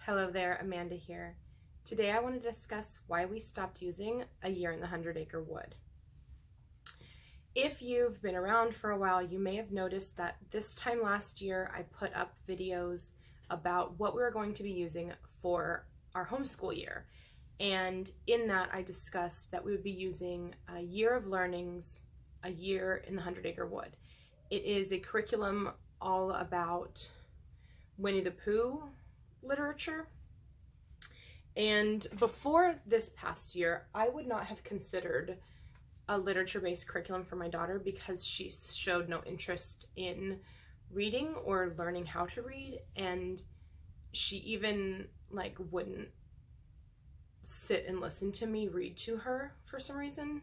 Hello there, Amanda here. Today I want to discuss why we stopped using A Year in the 100-Acre Wood. If you've been around for a while, you may have noticed that this time last year I put up videos about what we were going to be using for our homeschool year. And in that I discussed that we would be using A Year of Learning's A Year in the 100-Acre Wood. It is a curriculum all about Winnie the Pooh literature. And before this past year, I would not have considered a literature-based curriculum for my daughter because she showed no interest in reading or learning how to read, and she even wouldn't sit and listen to me read to her for some reason.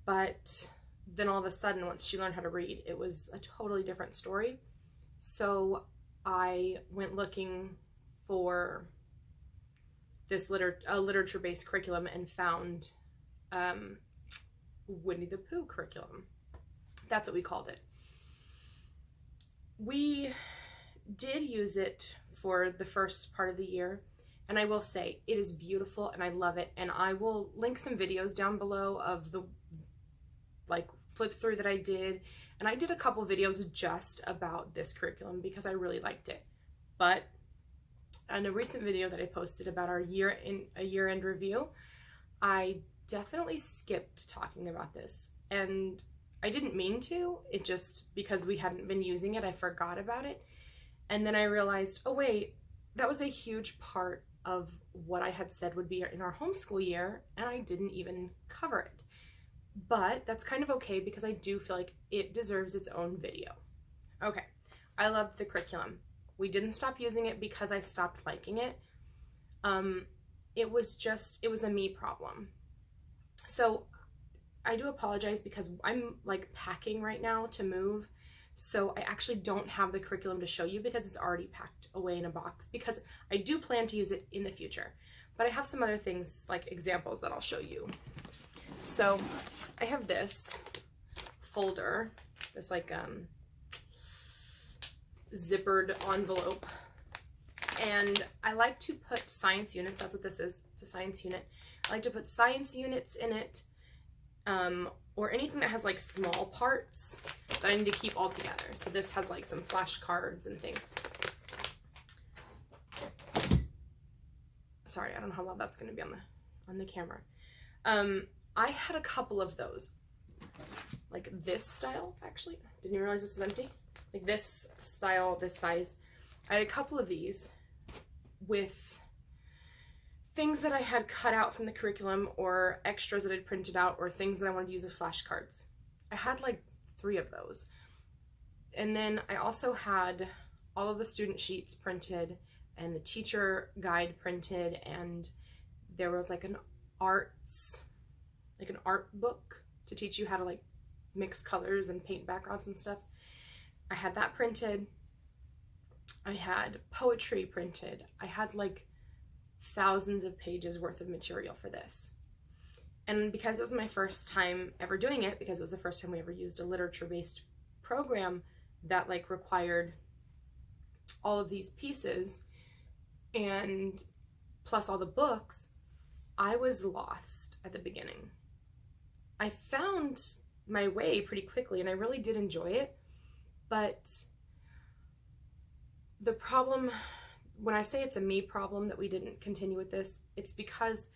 But then all of a sudden, once she learned how to read, it was a totally different story. So I went looking for this literature-based curriculum and found Winnie the Pooh curriculum. That's what we called it. We did use it for the first part of the year, and I will say it is beautiful and I love it, and I will link some videos down below of the flip through that I did, and I did a couple videos just about this curriculum because I really liked it. But in a recent video that I posted about our year-end review, I definitely skipped talking about this, and I didn't mean to. It just, because we hadn't been using it, I forgot about it. And then I realized, oh wait, that was a huge part of what I had said would be in our homeschool year, and I didn't even cover it. But that's kind of okay because I do feel like it deserves its own video. Okay, I loved the curriculum. We didn't stop using it because I stopped liking it. It was a me problem. So I do apologize because I'm packing right now to move. So I actually don't have the curriculum to show you because it's already packed away in a box, because I do plan to use it in the future. But I have some other things, examples, that I'll show you. So I have this folder, this zippered envelope, and I like to put science units. That's what this is. It's a science unit. I like to put science units in it, or anything that has small parts that I need to keep all together. So this has some flashcards and things. Sorry, I don't know how loud that's going to be on the camera. I had a couple of those, this style, actually. Didn't even realize this is empty. This style, this size. I had a couple of these with things that I had cut out from the curriculum, or extras that I'd printed out, or things that I wanted to use as flashcards. I had 3 of those. And then I also had all of the student sheets printed and the teacher guide printed, and there was an art book to teach you how to mix colors and paint backgrounds and stuff. I had that printed. I had poetry printed. I had thousands of pages worth of material for this. And because it was my first time ever doing it, because it was the first time we ever used a literature-based program that required all of these pieces and plus all the books, I was lost at the beginning. I found my way pretty quickly and I really did enjoy it, but the problem, when I say it's a me problem that we didn't continue with this, it's because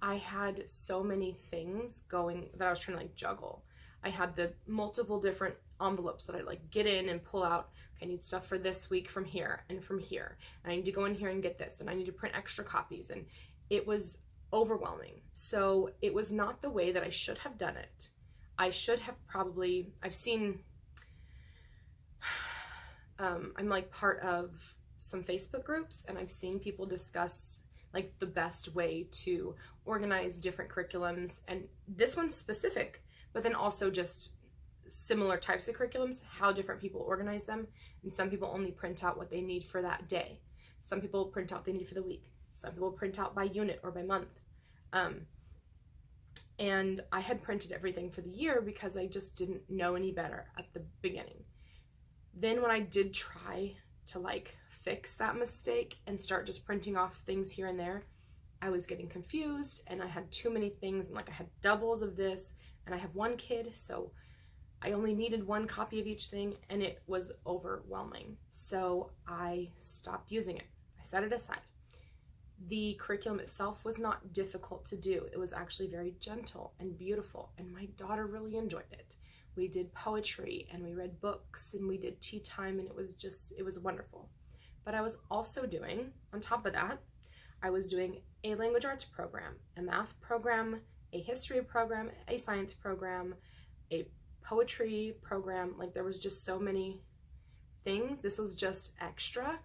I had so many things going that I was trying to juggle. I had the multiple different envelopes that I'd get in and pull out. Okay, I need stuff for this week from here and from here, and I need to go in here and get this, and I need to print extra copies, and it was overwhelming. So it was not the way that I should have done it. I should have probably, I've seen, I'm part of some Facebook groups, and I've seen people discuss the best way to organize different curriculums, and this one's specific, but then also just similar types of curriculums, how different people organize them. And some people only print out what they need for that day. Some people print out what they need for the week. Some people print out by unit or by month. And I had printed everything for the year because I just didn't know any better at the beginning. Then when I did try to like fix that mistake and start just printing off things here and there, I was getting confused and I had too many things, and like I had doubles of this, and I have one kid, so I only needed one copy of each thing, and it was overwhelming. So I stopped using it. I set it aside. The curriculum itself was not difficult to do. It was actually very gentle and beautiful, and my daughter really enjoyed it. We did poetry and we read books and we did tea time, and it was wonderful. But I was also doing, on top of that, I was doing a language arts program, a math program, a history program, a science program, a poetry program. Like, there was just so many things. This was just extra.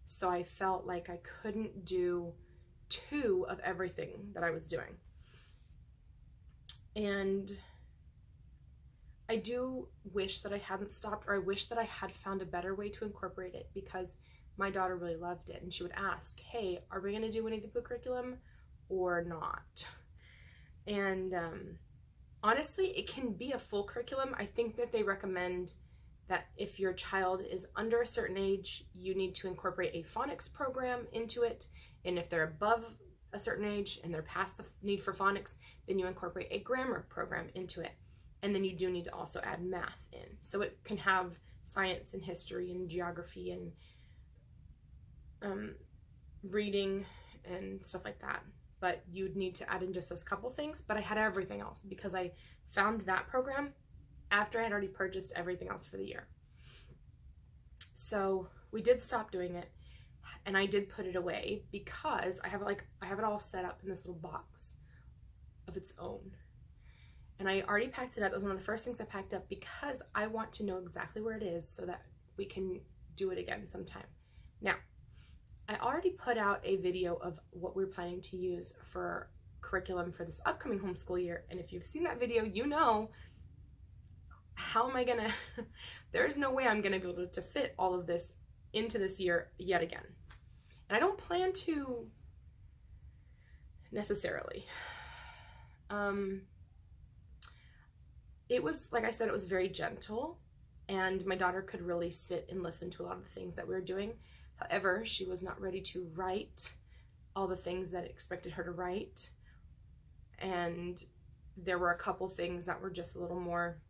So I felt like I couldn't do 2 of everything that I was doing. And I do wish that I hadn't stopped, or I wish that I had found a better way to incorporate it, because my daughter really loved it, and she would ask, hey, are we going to do Winnie the Pooh curriculum or not? And honestly, it can be a full curriculum. I think that they recommend that if your child is under a certain age, you need to incorporate a phonics program into it. And if they're above a certain age and they're past the need for phonics, then you incorporate a grammar program into it. And then you do need to also add math in. So it can have science and history and geography and reading and stuff like that. But you'd need to add in just those couple things. But I had everything else because I found that program after I had already purchased everything else for the year. So we did stop doing it, and I did put it away because I have it all set up in this little box of its own. And I already packed it up. It was one of the first things I packed up because I want to know exactly where it is so that we can do it again sometime. Now, I already put out a video of what we're planning to use for curriculum for this upcoming homeschool year. And if you've seen that video, you know, how am I gonna, there's no way I'm gonna be able to fit all of this into this year yet again. And I don't plan to necessarily. It was, like I said, it was very gentle, and my daughter could really sit and listen to a lot of the things that we were doing. However, she was not ready to write all the things that I expected her to write. And there were a couple things that were just a little more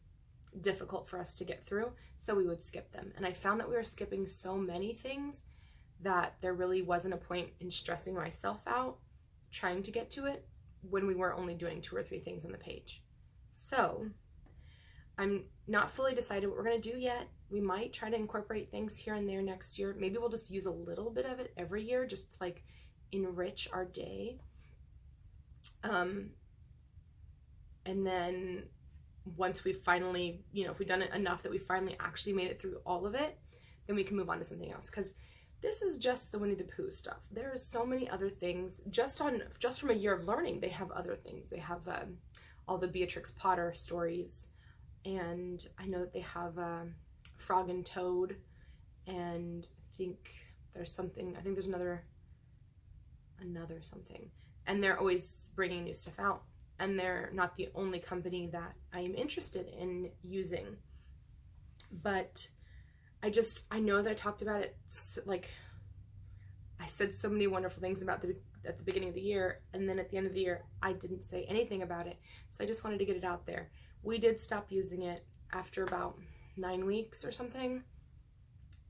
difficult for us to get through, so we would skip them. And I found that we were skipping so many things that there really wasn't a point in stressing myself out trying to get to it when we were only doing 2 or 3 things on the page. So I'm not fully decided what we're going to do yet. We might try to incorporate things here and there next year. Maybe we'll just use a little bit of it every year just to like enrich our day. And then once we finally, you know, if we've done it enough that we finally actually made it through all of it, then we can move on to something else. Because this is just the Winnie the Pooh stuff. There are so many other things. Just from a year of learning, they have other things. They have all the Beatrix Potter stories, and I know that they have Frog and Toad, and I think there's another something. And they're always bringing new stuff out. And they're not the only company that I am interested in using. But I know that I talked about it, like, I said so many wonderful things about at the beginning of the year, and then at the end of the year, I didn't say anything about it. So I just wanted to get it out there. We did stop using it after about 9 weeks or something.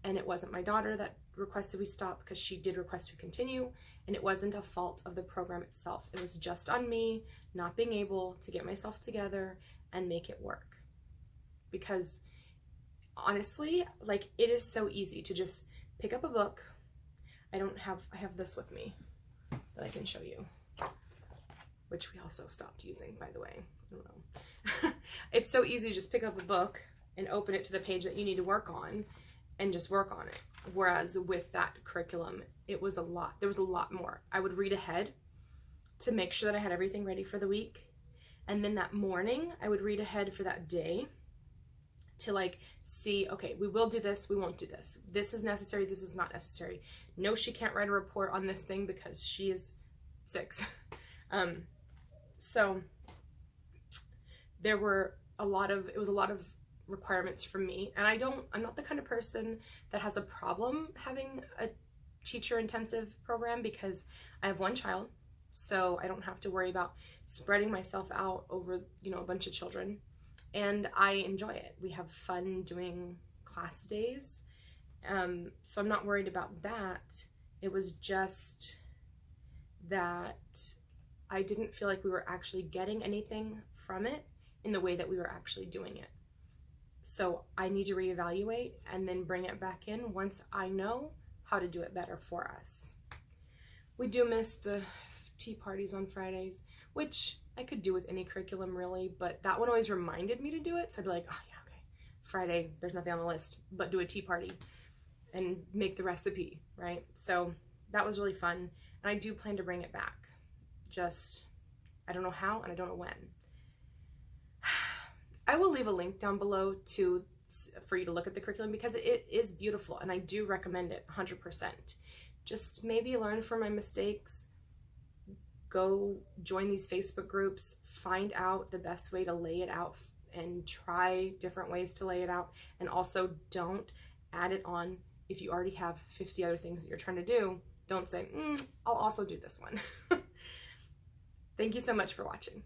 And it wasn't my daughter that requested we stop, because she did request we continue, and it wasn't a fault of the program itself. It was just on me not being able to get myself together and make it work. Because honestly, like, it is so easy to just pick up a book. I have this with me that I can show you, which we also stopped using, by the way. I don't know. It's so easy to just pick up a book and open it to the page that you need to work on and just work on it. Whereas with that curriculum, there was a lot more. I would read ahead to make sure that I had everything ready for the week. And then that morning, I would read ahead for that day to like see, okay, we will do this, we won't do this. This is necessary, this is not necessary. No, she can't write a report on this thing because she is 6. So there were it was a lot of requirements from me. And I'm not the kind of person that has a problem having a teacher intensive program, because I have one child, so I don't have to worry about spreading myself out over, a bunch of children. And I enjoy it. We have fun doing class days. So I'm not worried about that. It was just that I didn't feel like we were actually getting anything from it in the way that we were actually doing it. So I need to reevaluate and then bring it back in once I know how to do it better for us. We do miss the tea parties on Fridays, which I could do with any curriculum really, but that one always reminded me to do it. So I'd be like, oh yeah, okay, Friday, there's nothing on the list, but do a tea party and make the recipe, right? So that was really fun. And I do plan to bring it back. Just, I don't know how and I don't know when. I will leave a link down below for you to look at the curriculum, because it is beautiful and I do recommend it 100%. Just maybe learn from my mistakes, go join these Facebook groups, find out the best way to lay it out and try different ways to lay it out. And also don't add it on if you already have 50 other things that you're trying to do. Don't say, I'll also do this one. Thank you so much for watching.